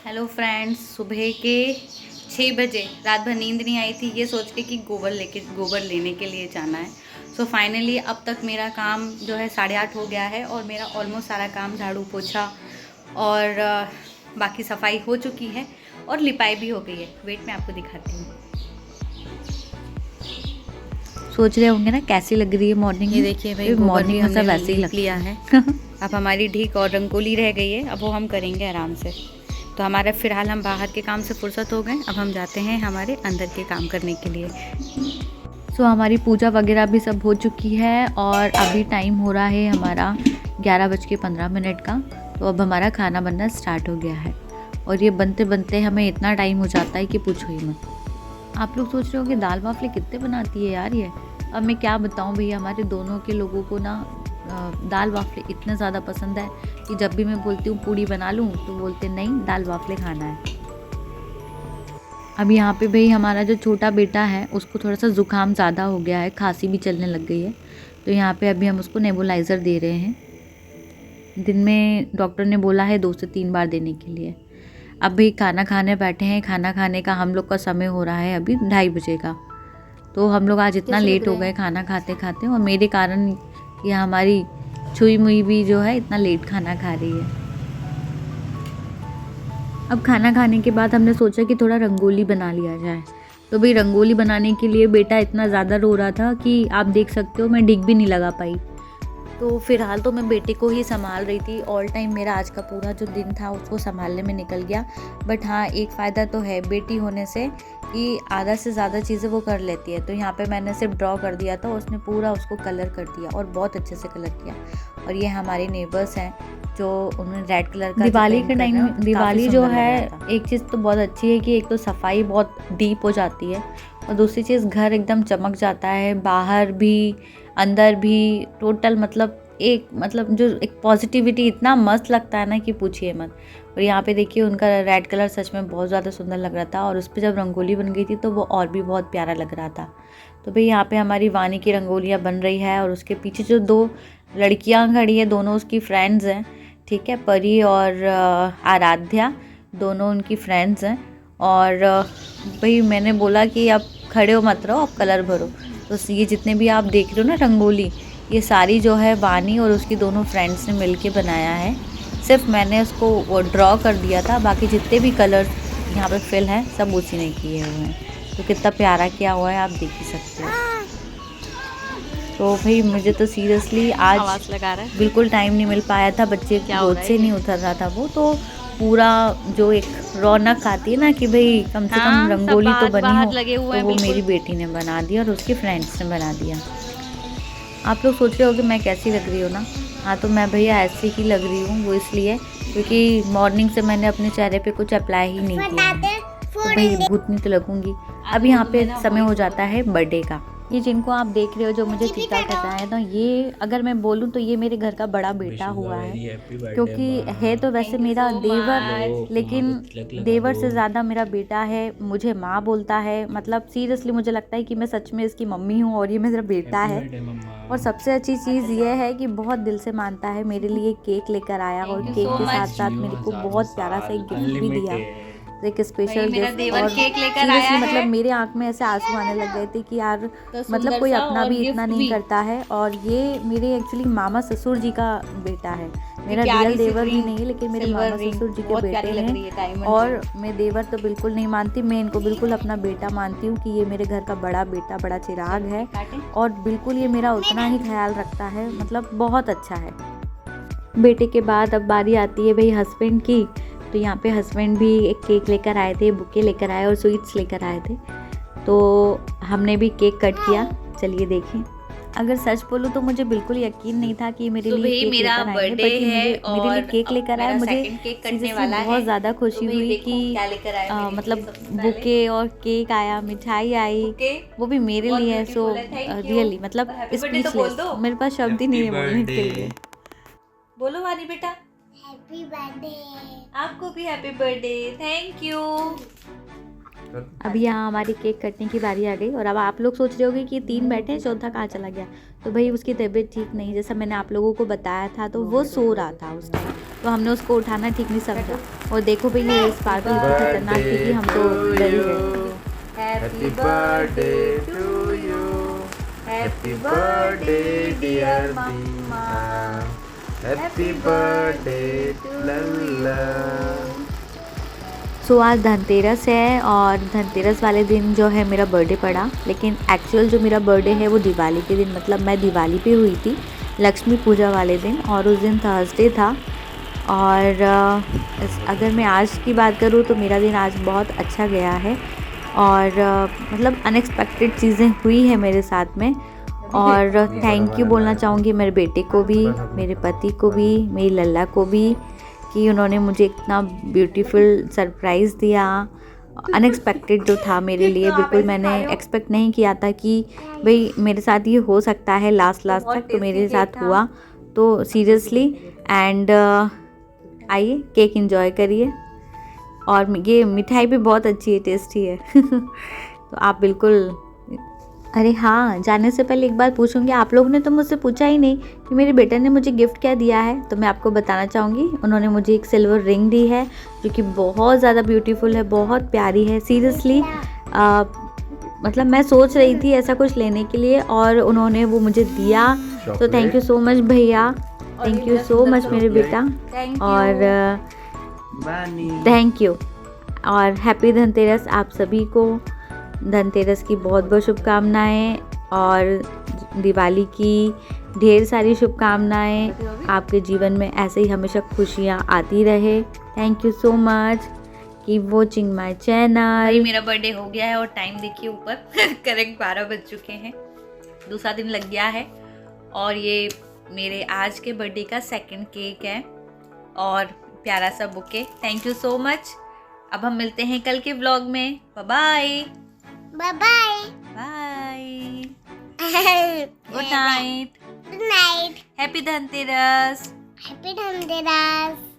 Hello friends, सुबह के 6 बजे रात भर नींद नहीं आई थी ये सोच के कि गोबर लेने के लिए जाना है। सो फाइनली अब तक मेरा काम जो है 8:30 हो गया है और मेरा ऑलमोस्ट सारा काम झाड़ू पोछा और बाकी सफाई हो चुकी है और लिपाई भी हो गई है। वेट मैं आपको दिखाती हूँ। सोच रहे होंगे ना कैसी लग रही है मॉर्निंग। ये देखिए भाई, मॉर्निंग में सब वैसे ही लग लिया है। अब हमारी ढीक और रंगोली रह गई है, अब वो हम करेंगे आराम से। तो हमारा फ़िलहाल हम बाहर के काम से फुर्सत हो गए, अब हम जाते हैं हमारे अंदर के काम करने के लिए। सो हमारी पूजा वगैरह भी सब हो चुकी है और अभी टाइम हो रहा है हमारा 11:15 का। तो अब हमारा खाना बनना स्टार्ट हो गया है और ये बनते बनते हमें इतना टाइम हो जाता है कि पूछो ही मत। आप लोग सोच रहे हो कि दाल बाफले कितने बनाती है यार ये। अब मैं क्या बताऊँ भैया, हमारे दोनों के लोगों को ना दाल बाफले इतने ज़्यादा पसंद है कि जब भी मैं बोलती हूँ पूड़ी बना लूँ तो बोलते नहीं, दाल बाफले खाना है। अब यहाँ पे भाई हमारा जो छोटा बेटा है उसको थोड़ा सा ज़ुकाम ज़्यादा हो गया है, खांसी भी चलने लग गई है। तो यहाँ पे अभी हम उसको नेबुलाइज़र दे रहे हैं। दिन में डॉक्टर ने बोला है 2 से 3 बार देने के लिए। अब भाई खाना खाने बैठे हैं, खाना खाने का हम लोग का समय हो रहा है अभी 2:30 बजे का। तो हम लोग आज इतना लेट हो गए खाना खाते खाते, और मेरे कारण ये हमारी छुई मुई भी जो है इतना लेट खाना खा रही है। अब खाना खाने के बाद हमने सोचा कि थोड़ा रंगोली बना लिया जाए। तो भाई रंगोली बनाने के लिए बेटा इतना ज़्यादा रो रहा था कि आप देख सकते हो मैं डिग भी नहीं लगा पाई। तो फ़िलहाल तो मैं बेटे को ही संभाल रही थी। ऑल टाइम मेरा आज का पूरा जो दिन था उसको संभालने में निकल गया। बट हाँ, एक फ़ायदा तो है बेटी होने से कि आधा से ज़्यादा चीज़ें वो कर लेती है। तो यहाँ पे मैंने सिर्फ ड्रॉ कर दिया था, उसने पूरा उसको कलर कर दिया और बहुत अच्छे से कलर किया। और ये हमारे नेबर्स हैं जो उन्होंने रेड कलर का दिवाली के टाइम में, दिवाली जो है एक चीज़ तो बहुत अच्छी है कि एक तो सफाई बहुत डीप हो जाती है और दूसरी चीज़ घर एकदम चमक जाता है, बाहर भी अंदर भी टोटल मतलब जो एक पॉजिटिविटी इतना मस्त लगता है ना कि पूछिए मत। और यहाँ पे देखिए उनका रेड कलर सच में बहुत ज़्यादा सुंदर लग रहा था और उस पर जब रंगोली बन गई थी तो वो और भी बहुत प्यारा लग रहा था। तो भाई यहाँ पे हमारी वानी की रंगोलियाँ बन रही है और उसके पीछे जो 2 लड़कियाँ खड़ी है दोनों उसकी फ्रेंड्स हैं, ठीक है, परी और आराध्या, दोनों उनकी फ्रेंड्स हैं। और भाई मैंने बोला कि आप खड़े हो मत रहो, आप कलर भरो। तो ये जितने भी आप देख रहे हो ना रंगोली, ये सारी जो है वानी और उसकी दोनों फ्रेंड्स ने मिलके बनाया है। सिर्फ मैंने उसको वो ड्रॉ कर दिया था, बाकी जितने भी कलर यहाँ पे फिल हैं सब उसी ने किए हुए हैं। तो कितना प्यारा किया हुआ है आप देख ही सकते हो। तो भाई मुझे तो सीरियसली आज बिल्कुल टाइम नहीं मिल पाया था, बच्चे गोद से नहीं उतर रहा था वो। तो पूरा जो एक रौनक आती है ना कि भाई कम से कम रंगोली तो बनी हो, तो वो मेरी बेटी ने बना दिया और उसकी फ्रेंड्स ने बना दिया। आप लोग सोच रहे हो कि मैं कैसी लग रही हूँ ना। हाँ, तो मैं भैया ऐसी ही लग रही हूँ, वो इसलिए क्योंकि मॉर्निंग से मैंने अपने चेहरे पे कुछ अप्लाई ही नहीं किया है। तो भाई भूतनी तो लगूंगी। अब यहाँ पे समय हो जाता है बर्थडे का। ये जिनको आप देख रहे हो जो मुझे टीका कर रहा है, तो ये अगर मैं बोलूँ तो ये मेरे घर का बड़ा बेटा हुआ है, क्योंकि है तो वैसे मेरा देवर, लेकिन देवर से ज़्यादा मेरा बेटा है। मुझे माँ बोलता है, मतलब सीरियसली मुझे लगता है कि मैं सच में इसकी मम्मी हूँ और ये मेरा बेटा है। और सबसे अच्छी चीज़ ये है कि बहुत दिल से मानता है, मेरे लिए केक लेकर आया और केक के साथ साथ मेरे को बहुत प्यारा सा एक गिफ्ट भी दिया, एक स्पेशल गिफ्ट। और सीरियसली मतलब मेरे आँख में ऐसे आंसू आने लग गए थे कि यार मतलब कोई अपना भी इतना नहीं करता है। और ये मेरे एक्चुअली मामा ससुर जी का बेटा है, मेरा रियल देवर भी नहीं है लेकिन मेरे मामा ससुर जी के बेटे हैं। और मैं देवर तो बिल्कुल नहीं मानती, मैं इनको बिल्कुल अपना बेटा मानती हूँ कि ये मेरे घर का बड़ा बेटा, बड़ा चिराग है और बिल्कुल ये मेरा उतना ही ख्याल रखता है, मतलब बहुत अच्छा है। बेटे के बाद अब बारी आती है भाई हस्बैंड की। तो यहाँ पे हस्बैंड भी एक केक लेकर आए थे, बुके लेकर आए और स्वीट्स लेकर आए थे। तो हमने भी केक कट किया, चलिए देखें। अगर सच बोलूँ तो मुझे बिल्कुल यकीन नहीं था कि मेरे लिए केक लेकर आएंगे, बट मेरे लिए केक लेकर आए। मुझे बहुत ज़्यादा खुशी हुई कि मतलब बुके और केक आया, मिठाई आई, वो भी मेरे लिए। सो रियली मतलब स्पीचलेस, मेरे पास शब्द ही नहीं है बोलने के लिए। बोलो वानी बेटा, हैप्पी बर्थडे। आपको भी हैप्पी बर्थडे। Thank you. अभी यहाँ हमारी केक कटने की बारी आ गई और अब आप लोग सोच रहे होगे कि 3 बैठे हैं, चौथा कहाँ चला गया। तो भाई उसकी तबीयत ठीक नहीं, जैसा मैंने आप लोगों को बताया था, तो वो सो रहा था उस टाइम, तो हमने उसको उठाना ठीक नहीं समझा। और देखो भाई ये स्पार्कल इतनी खतरनाक थी कि हम तो डर ही गए। Happy birthday to you, happy birthday dear mamma, happy birthday लल्ला। सो आज धनतेरस है और धनतेरस वाले दिन जो है मेरा बर्थडे पड़ा, लेकिन एक्चुअल जो मेरा बर्थडे है वो दिवाली के दिन, मतलब मैं दिवाली पे हुई थी, लक्ष्मी पूजा वाले दिन, और उस दिन थर्सडे था। और अगर मैं आज की बात करूँ तो मेरा दिन आज बहुत अच्छा गया है और मतलब अनएक्सपेक्टेड चीज़ें हुई है मेरे साथ में। और थैंक यू बोलना चाहूँगी मेरे बेटे को भी, मेरे पति को भी, मेरी लल्ला को भी, कि उन्होंने मुझे इतना ब्यूटीफुल सरप्राइज़ दिया। अनएक्सपेक्टेड जो था मेरे लिए, बिल्कुल मैंने एक्सपेक्ट नहीं किया था कि भाई मेरे साथ ये हो सकता है लास्ट तक, तो मेरे साथ हुआ, तो सीरियसली। एंड आइए केक एंजॉय करिए। और ये मिठाई भी बहुत अच्छी है, टेस्टी है तो आप बिल्कुल। अरे हाँ, जाने से पहले एक बात पूछूंगी, आप लोगों ने तो मुझसे पूछा ही नहीं कि मेरे बेटे ने मुझे गिफ्ट क्या दिया है, तो मैं आपको बताना चाहूँगी। उन्होंने मुझे एक सिल्वर रिंग दी है जो कि बहुत ज़्यादा ब्यूटीफुल है, बहुत प्यारी है सीरियसली। मतलब मैं सोच रही थी ऐसा कुछ लेने के लिए और उन्होंने वो मुझे दिया, तो थैंक यू सो मच भैया, थैंक यू सो मच मेरे बेटा, और थैंक यू। और हैप्पी धनतेरस आप सभी को, धनतेरस की बहुत बहुत शुभकामनाएं और दिवाली की ढेर सारी शुभकामनाएं। आपके जीवन में ऐसे ही हमेशा खुशियां आती रहे। Thank you so much, keep watching my channel. मेरा बर्थडे हो गया है और टाइम देखिए ऊपर करेक्ट 12 बज चुके हैं, दूसरा दिन लग गया है। और ये मेरे आज के बर्थडे का सेकंड केक है और प्यारा सा bouquet. Thank you so much. अब हम मिलते हैं कल के व्लॉग में। Bye bye. Bye bye. Bye. Good good night. night. Happy Dhanteras. Happy Dhanteras.